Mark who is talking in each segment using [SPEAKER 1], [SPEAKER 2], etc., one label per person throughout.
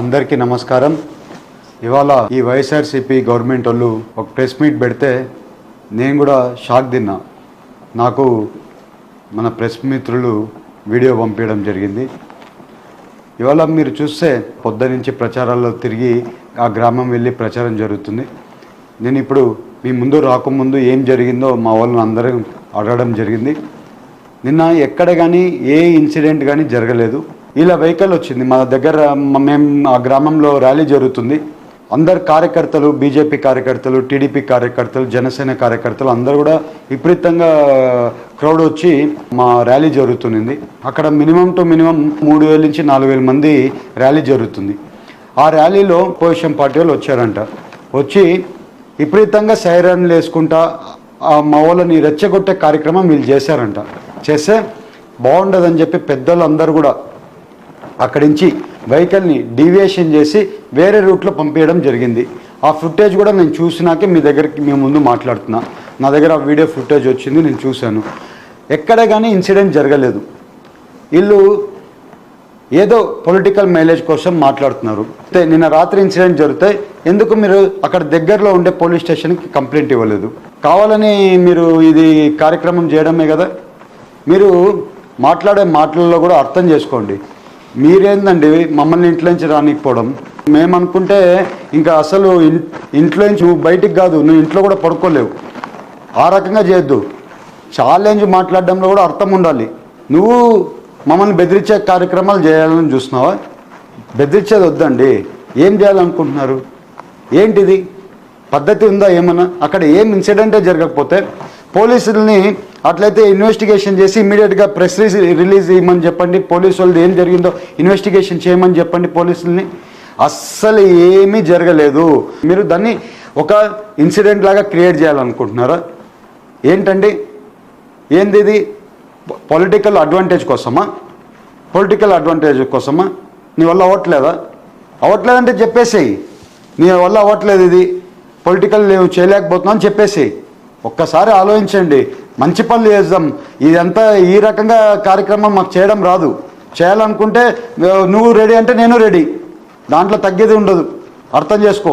[SPEAKER 1] అందరికీ నమస్కారం. ఇవాళ ఈ వైఎస్ఆర్సీపీ గవర్నమెంట్ వాళ్ళు ఒక ప్రెస్ మీట్ పెడితే నేను కూడా షాక్ తిన్నా. నాకు మన ప్రెస్ మిత్రులు వీడియో పంపించడం జరిగింది. ఇవాళ మీరు చూస్తే పొద్దునుంచి ప్రచారాల్లో తిరిగి ఆ గ్రామం వెళ్ళి ప్రచారం జరుగుతుంది. నేను ఇప్పుడు మీ ముందు రాకముందు ఏం జరిగిందో మా వాళ్ళని అందరూ అడగడం జరిగింది. నిన్న ఎక్కడ కానీ ఏ ఇన్సిడెంట్ కానీ జరగలేదు. ఇలా వెహికల్ వచ్చింది మా దగ్గర. మేము ఆ గ్రామంలో ర్యాలీ జరుగుతుంది. అందరు కార్యకర్తలు, బీజేపీ కార్యకర్తలు, టీడీపీ కార్యకర్తలు, జనసేన కార్యకర్తలు అందరూ కూడా విపరీతంగా క్రౌడ్ వచ్చి మా ర్యాలీ జరుగుతుంది. అక్కడ మినిమం టు మినిమం 3,000 నుంచి 4,000 మంది ర్యాలీ జరుగుతుంది. ఆ ర్యాలీలో పొజిషన్ పార్టీ వాళ్ళు వచ్చారంట. వచ్చి విపరీతంగా సైరన్లు వేసుకుంటా మా వాళ్ళని రెచ్చగొట్టే కార్యక్రమం వీళ్ళు చేశారంట. చేస్తే బాగుండదని చెప్పి పెద్దలు అందరూ కూడా అక్కడి నుంచి వెహికల్ని డీవియేషన్ చేసి వేరే రూట్లో పంపించడం జరిగింది. ఆ ఫుటేజ్ కూడా నేను చూసినాకే మీ ముందు మాట్లాడుతున్నా. నా దగ్గర ఆ వీడియో ఫుటేజ్ వచ్చింది, నేను చూశాను. ఎక్కడ కానీ ఇన్సిడెంట్ జరగలేదు. వీళ్ళు ఏదో పొలిటికల్ మైలేజ్ కోసం మాట్లాడుతున్నారు. నిన్న రాత్రి ఇన్సిడెంట్ జరిగితే ఎందుకు మీరు అక్కడ దగ్గరలో ఉండే పోలీస్ స్టేషన్కి కంప్లైంట్ ఇవ్వలేదు? కావాలని మీరు ఇది కార్యక్రమం చేయడమే కదా. మీరు మాట్లాడే మాటలలో కూడా అర్థం చేసుకోండి. మీరేందండి మమ్మల్ని ఇంట్లో నుంచి రానికపోవడం? మేము అనుకుంటే ఇంకా అసలు ఇంట్లో నుంచి నువ్వు బయటికి కాదు, నువ్వు ఇంట్లో కూడా పడుకోలేవు. ఆ రకంగా చేయొద్దు. ఛాలెంజ్ మాట్లాడడంలో కూడా అర్థం ఉండాలి. నువ్వు మమ్మల్ని బెదిరించే కార్యక్రమాలు చేయాలని చూస్తున్నావా? బెదిరించేది వద్దండి. ఏం చేయాలనుకుంటున్నారు? ఏంటిది పద్ధతి ఉందా ఏమన్నా? అక్కడ ఏం ఇన్సిడెంటే జరగకపోతే పోలీసుల్ని అట్లయితే ఇన్వెస్టిగేషన్ చేసి ఇమీడియట్గా ప్రెస్ రిలీజ్ ఇవ్వమని చెప్పండి. పోలీసు వాళ్ళది ఏం జరిగిందో ఇన్వెస్టిగేషన్ చేయమని చెప్పండి పోలీసుల్ని. అస్సలు ఏమీ జరగలేదు. మీరు దాన్ని ఒక ఇన్సిడెంట్ లాగా క్రియేట్ చేయాలనుకుంటున్నారా? ఏంటండి ఏంది ఇది? పొలిటికల్ అడ్వాంటేజ్ కోసమా? పొలిటికల్ అడ్వాంటేజ్ కోసమా? నీ వల్ల అవ్వట్లేదా? అవ్వట్లేదంటే చెప్పేసేయి. నీ వల్ల అవ్వట్లేదు, ఇది పొలిటికల్ నువ్వు చేయలేకపోతున్నావు అని చెప్పేసేయి. ఒక్కసారి ఆలోచించండి. మంచి పనులు చేద్దాం. ఇదంతా ఈ రకంగా కార్యక్రమం మాకు చేయడం రాదు. చేయాలనుకుంటే నువ్వు రెడీ అంటే నేను రెడీ. దాంట్లో తగ్గేది ఉండదు. అర్థం చేసుకో.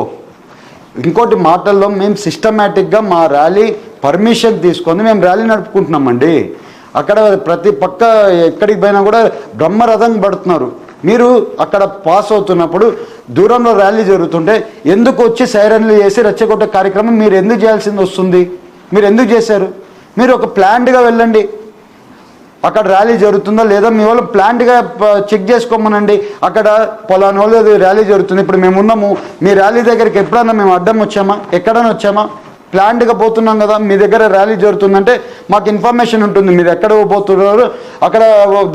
[SPEAKER 1] ఇంకోటి మాటల్లో మేము సిస్టమేటిక్గా మా ర్యాలీ పర్మిషన్ తీసుకొని మేము ర్యాలీ నడుపుకుంటున్నామండి. అక్కడ ప్రతి పక్క ఎక్కడికి పోయినా కూడా బ్రహ్మరథం పడుతున్నారు. మీరు అక్కడ పాస్ అవుతున్నప్పుడు దూరంలో ర్యాలీ జరుగుతుంటే ఎందుకు వచ్చి సైరన్లు చేసి రెచ్చగొట్టే కార్యక్రమం మీరు ఎందుకు చేయాల్సింది వస్తుంది? మీరు ఎందుకు చేశారు? మీరు ఒక ప్లాన్డ్గా వెళ్ళండి. అక్కడ ర్యాలీ జరుగుతుందా లేదా మీ వాళ్ళు ప్లాన్డ్గా చెక్ చేసుకోమనండి. అక్కడ పొలాని వాళ్ళు ర్యాలీ జరుగుతుంది, ఇప్పుడు మేము ఉన్నాము, మీ ర్యాలీ దగ్గరికి ఎప్పుడన్నా మేము అడ్డం వచ్చామా? ఎక్కడైనా వచ్చామా? ప్లాన్డ్గా పోతున్నాం కదా. మీ దగ్గర ర్యాలీ జరుగుతుందంటే మాకు ఇన్ఫర్మేషన్ ఉంటుంది, మీరు ఎక్కడ పోతున్నారు. అక్కడ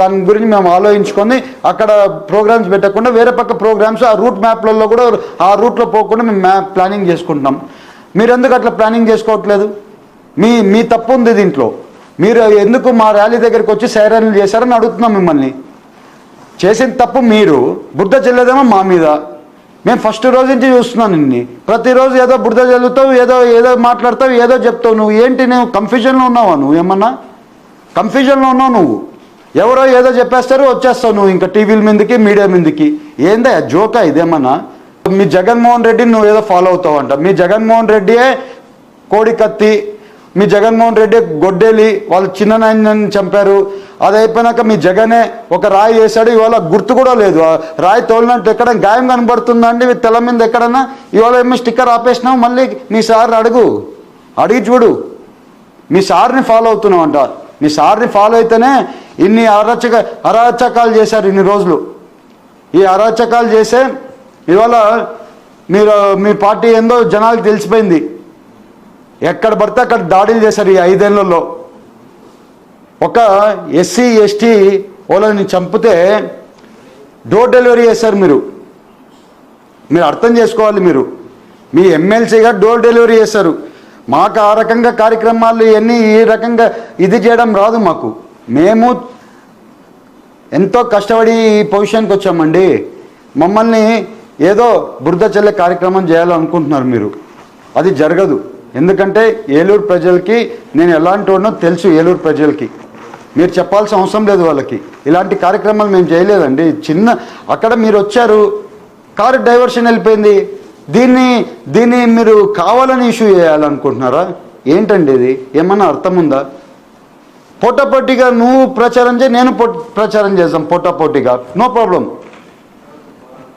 [SPEAKER 1] దాని గురించి మేము ఆలోచించుకొని అక్కడ ప్రోగ్రామ్స్ పెట్టకుండా వేరే పక్క ప్రోగ్రామ్స్ ఆ రూట్ మ్యాప్లలో కూడా ఆ రూట్లో పోకుండా మేము ప్లానింగ్ చేసుకుంటున్నాం. మీరు ఎందుకు అట్లా ప్లానింగ్ చేసుకోవట్లేదు? మీ తప్పు ఉంది దీంట్లో. మీరు ఎందుకు మా ర్యాలీ దగ్గరికి వచ్చి సైరన్లు చేశారని అడుగుతున్నాం మిమ్మల్ని. చేసిన తప్పు మీరు, బురద చెల్లేదేమో మా మీద. మేము ఫస్ట్ రోజు నుంచి చూస్తున్నాను నిన్ను. ప్రతిరోజు ఏదో బురద చల్లుతావు, ఏదో మాట్లాడతావు, ఏదో చెప్తావు. నువ్వు ఏంటి? నువ్వు కన్ఫ్యూజన్లో ఉన్నావా? నువ్వు ఏమన్నా కన్ఫ్యూజన్లో ఉన్నావు నువ్వు. ఎవరో ఏదో చెప్పేస్తారు, వచ్చేస్తావు నువ్వు ఇంకా టీవీల మీదకి, మీడియా మీదకి. ఏందా జోకా ఇదేమన్నా? మీ జగన్మోహన్ రెడ్డిని నువ్వు ఏదో ఫాలో అవుతావంట. మీ జగన్మోహన్ రెడ్డియే కోడికత్తి, మీ జగన్మోహన్ రెడ్డి గొడ్డేలి, వాళ్ళు చిన్ననాయనని చంపారు. అది అయిపోయినాక మీ జగనే ఒక రాయి వేశాడు. ఇవాళ గుర్తు కూడా లేదు. రాయి తోలినట్టు ఎక్కడ గాయం కనబడుతుందండి తెల్ల మీద ఎక్కడన్నా? ఇవాళ ఏమో స్టిక్కర్ ఆపేసినావు. మళ్ళీ మీ సార్ని అడిగి చూడు. మీ సార్ని ఫాలో అవుతున్నావు అంట. మీ సార్ని ఫాలో అయితేనే ఇన్ని అరాచకాలు చేశారు ఇన్ని రోజులు. ఈ అరాచకాలు చేసే ఇవాళ మీ పార్టీ ఏందో జనాలకు తెలిసిపోయింది. ఎక్కడ పడితే అక్కడ దాడులు చేశారు ఈ 5 ఏళ్లలో. ఒక ఎస్సీ ఎస్టీ వాళ్ళని చంపితే డోర్ డెలివరీ చేశారు మీరు అర్థం చేసుకోవాలి. మీ ఎమ్మెల్సీగా డోర్ డెలివరీ చేశారు. మాకు ఆ రకంగా కార్యక్రమాలు ఇవన్నీ ఈ రకంగా ఇది చేయడం రాదు మాకు. మేము ఎంతో కష్టపడి ఈ పొజిషన్కి వచ్చామండి. మమ్మల్ని ఏదో బురద చల్లే కార్యక్రమం చేయాలనుకుంటున్నారు మీరు. అది జరగదు. ఎందుకంటే ఏలూరు ప్రజలకి నేను ఎలాంటి వాడినో తెలుసు. ఏలూరు ప్రజలకి మీరు చెప్పాల్సిన అవసరం లేదు. వాళ్ళకి ఇలాంటి కార్యక్రమాలు మేము చేయలేదండి. అక్కడ మీరు వచ్చారు, కారు డైవర్షన్ వెళ్ళిపోయింది. దీన్ని మీరు కావాలని ఇష్యూ చేయాలనుకుంటున్నారా? ఏంటండి ఇది? ఏమన్నా అర్థం ఉందా? పోటాపోటీగా నువ్వు ప్రచారం చేయి, నేను ప్రచారం చేద్దాం పోటాపోటీగా, నో ప్రాబ్లం.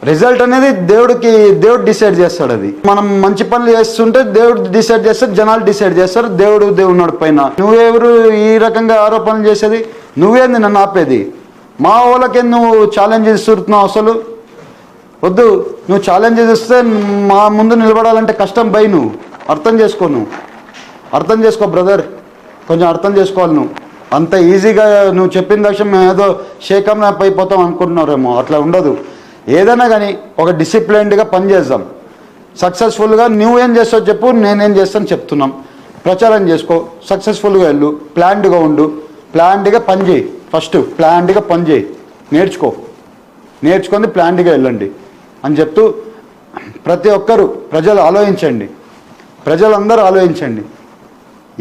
[SPEAKER 1] రిజల్ట్ అనేది దేవుడు డిసైడ్ చేస్తాడు. అది మనం మంచి పనులు చేస్తుంటే దేవుడు డిసైడ్ చేస్తాడు, జనాలు డిసైడ్ చేస్తారు. దేవుడు పైన నువ్వెవరు ఈ రకంగా ఆరోపణలు చేసేది? నువ్వేంది నన్ను ఆపేది? మా వాళ్ళకే నువ్వు ఛాలెంజెస్ ఇస్తున్నావు. అసలు వద్దు, నువ్వు ఛాలెంజెస్ ఇస్తే మా ముందు నిలబడాలంటే కష్టం. నువ్వు అర్థం చేసుకో బ్రదర్, కొంచెం అర్థం చేసుకోవాలి. నువ్వు అంత ఈజీగా నువ్వు చెప్పిన దక్షం మేము ఏదో షేకం అయిపోతాం అనుకుంటున్నారేమో, అట్లా ఉండదు. ఏదైనా కానీ ఒక డిసిప్లైన్డ్గా పనిచేద్దాం. సక్సెస్ఫుల్గా నువ్వేం చేస్తావు చెప్పు, నేనేం చేస్తాను చెప్తున్నాం. ప్రచారం చేసుకో, సక్సెస్ఫుల్గా వెళ్ళు, ప్లాన్డ్గా ఉండు, ప్లాన్డ్గా పని చేయి. ఫస్ట్ ప్లాన్డ్గా పని చేయి, నేర్చుకొని ప్లాన్డ్గా వెళ్ళండి అని చెప్తూ ప్రతి ఒక్కరూ ప్రజలందరూ ఆలోచించండి.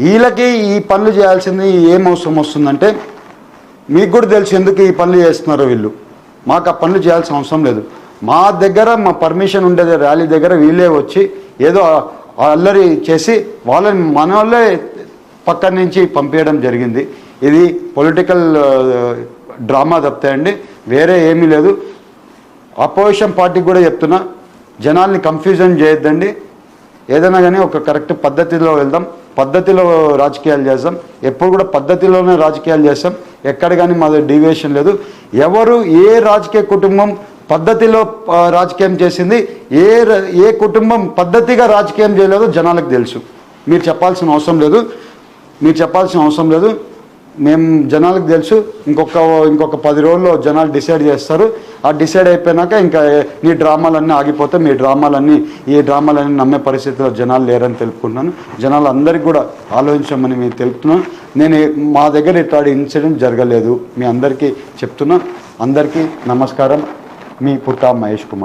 [SPEAKER 1] వీళ్ళకి ఈ పనులు చేయాల్సింది ఏం అవసరం వస్తుందంటే, మీకు కూడా తెలుసు ఎందుకు ఈ పనులు చేస్తున్నారో వీళ్ళు. మాకు ఆ పనులు చేయాల్సిన అవసరం లేదు. మా దగ్గర మా పర్మిషన్ ఉండేది ర్యాలీ దగ్గర వీళ్ళే వచ్చి ఏదో అల్లరి చేసి మన వాళ్ళే పక్కన నుంచి పంపించడం జరిగింది. ఇది పొలిటికల్ డ్రామా తప్పితే వేరే ఏమీ లేదు. అపోజిషన్ పార్టీకి కూడా చెప్తున్నా, జనాల్ని కన్ఫ్యూజన్ చేయొద్దండి. ఏదైనా కానీ ఒక కరెక్ట్ పద్ధతిలో వెళ్దాం, పద్ధతిలో రాజకీయాలు చేద్దాం. ఎప్పుడు కూడా పద్ధతిలోనే రాజకీయాలు చేస్తాం. ఎక్కడ కానీ మాది డీవియేషన్ లేదు. ఎవరు ఏ రాజకీయ కుటుంబం పద్ధతిలో రాజకీయం చేసింది, ఏ కుటుంబం పద్ధతిగా రాజకీయం చేయలేదో జనాలకు తెలుసు. మీరు చెప్పాల్సిన అవసరం లేదు. మేము జనాలకు తెలుసు. ఇంకొక 10 రోజుల్లో జనాలు డిసైడ్ చేస్తారు. ఆ డిసైడ్ అయిపోయినాక ఇంకా ఈ డ్రామాలన్నీ ఆగిపోతే ఈ డ్రామాలన్నీ నమ్మే పరిస్థితిలో జనాలు లేరని తెలుపుకుంటున్నాను. జనాలు అందరికీ కూడా ఆలోచించమని మీకు తెలుపుతున్నాను. మా దగ్గర ఇట్లాంటి ఇన్సిడెంట్ జరగలేదు. మీ అందరికీ చెప్తున్నా. అందరికీ నమస్కారం. మీ పుట్టా మహేష్ కుమార్.